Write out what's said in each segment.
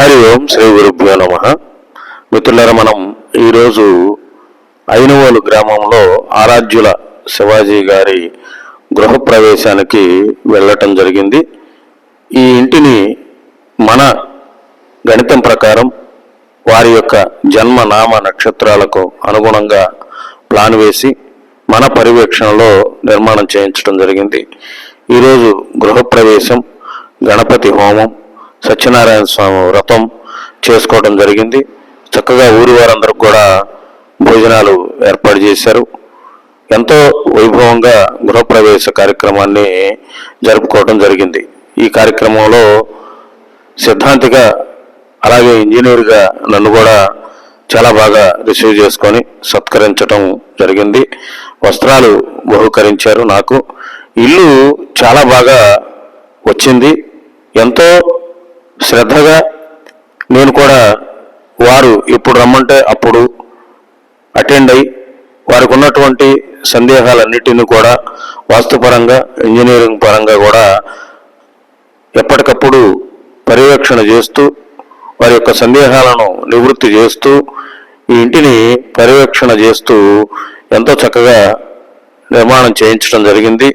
హరి ఓం శ్రీ గురుభ్యో నమః. మిత్రులారా, మనం ఈరోజు ఐనవోలు గ్రామంలో ఆరాధ్యుల శివాజీ గారి గృహప్రవేశానికి వెళ్ళటం జరిగింది. ఈ ఇంటిని మన గణితం ప్రకారం వారి యొక్క జన్మ నామ నక్షత్రాలకు అనుగుణంగా ప్లాన్ వేసి మన పర్యవేక్షణలో నిర్మాణం చేయించడం జరిగింది. ఈరోజు గృహప్రవేశం, గణపతి హోమం, సత్యనారాయణ స్వామి వ్రతం చేసుకోవడం జరిగింది. చక్కగా ఊరి వారందరూ కూడా భోజనాలు ఏర్పాటు చేశారు. ఎంతో వైభవంగా గృహప్రవేశ కార్యక్రమాన్ని జరుపుకోవడం జరిగింది. ఈ కార్యక్రమంలో సిద్ధాంతిగా అలాగే ఇంజనీర్గా నన్ను కూడా చాలా బాగా రిసీవ్ చేసుకొని సత్కరించడం జరిగింది. వస్త్రాలు బహుకరించారు. నాకు ఇల్లు చాలా బాగా వచ్చింది. ఎంతో శ్రద్ధగా నేను కూడా వారు ఎప్పుడు రమ్మంటే అప్పుడు అటెండ్ అయ్యి వారికి ఉన్నటువంటి సందేహాలన్నిటినీ కూడా వాస్తుపరంగా, ఇంజనీరింగ్ పరంగా కూడా ఎప్పటికప్పుడు పర్యవేక్షణ చేస్తూ వారి యొక్క సందేహాలను నివృత్తి చేస్తూ ఈ ఇంటిని పర్యవేక్షణ చేస్తూ ఎంతో చక్కగా నిర్మాణం చేయించడం జరిగింది.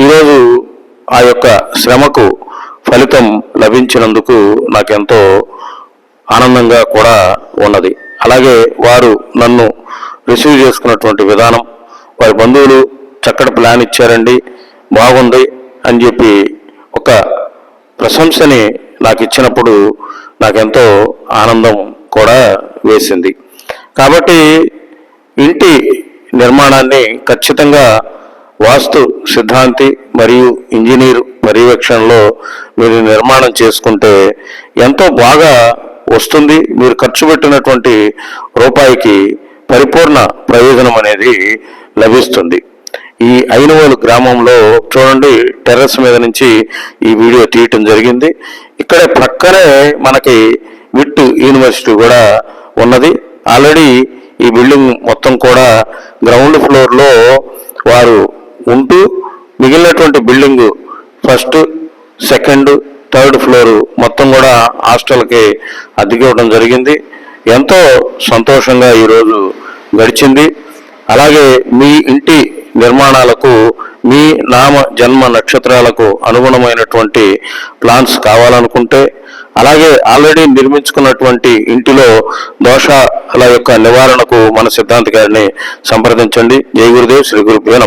ఈరోజు ఆ యొక్క శ్రమకు ఫలితం లభించినందుకు నాకెంతో ఆనందంగా కూడా ఉన్నది. అలాగే వారు నన్ను రిసీవ్ చేసుకున్నటువంటి విధానం, వారి బంధువులు చక్కటి ప్లాన్ ఇచ్చారండి, బాగుంది అని చెప్పి ఒక ప్రశంసని నాకు ఇచ్చినప్పుడు నాకెంతో ఆనందం కూడా వేసింది. కాబట్టి ఇంటి నిర్మాణాన్ని ఖచ్చితంగా వాస్తు సిద్ధాంతి మరియు ఇంజనీర్ పర్యవేక్షణలో మీరు నిర్మాణం చేసుకుంటే ఎంతో బాగా వస్తుంది. మీరు ఖర్చు పెట్టినటువంటి రూపాయికి పరిపూర్ణ ప్రయోజనం అనేది లభిస్తుంది. ఈ ఐనవోలు గ్రామంలో చూడండి, టెర్రస్ మీద నుంచి ఈ వీడియో తీయటం జరిగింది. ఇక్కడే ప్రక్కనే మనకి విట్ యూనివర్సిటీ కూడా ఉన్నది. ఆల్రెడీ ఈ బిల్డింగ్ మొత్తం కూడా గ్రౌండ్ ఫ్లోర్లో వారు ఉంటూ మిగిలినటువంటి building first, second, third floor మొత్తం కూడా హాస్టల్కి అద్దెకివ్వడం జరిగింది. ఎంతో సంతోషంగా ఈరోజు గడిచింది. అలాగే మీ ఇంటి నిర్మాణాలకు, మీ నామ జన్మ నక్షత్రాలకు అనుగుణమైనటువంటి ప్లాన్స్ కావాలనుకుంటే, అలాగే ఆల్రెడీ నిర్మించుకున్నటువంటి ఇంటిలో దోషాల యొక్క నివారణకు మన సిద్ధాంతి గారిని సంప్రదించండి. జై గురుదేవ్, శ్రీ గురుభ్యో నమః.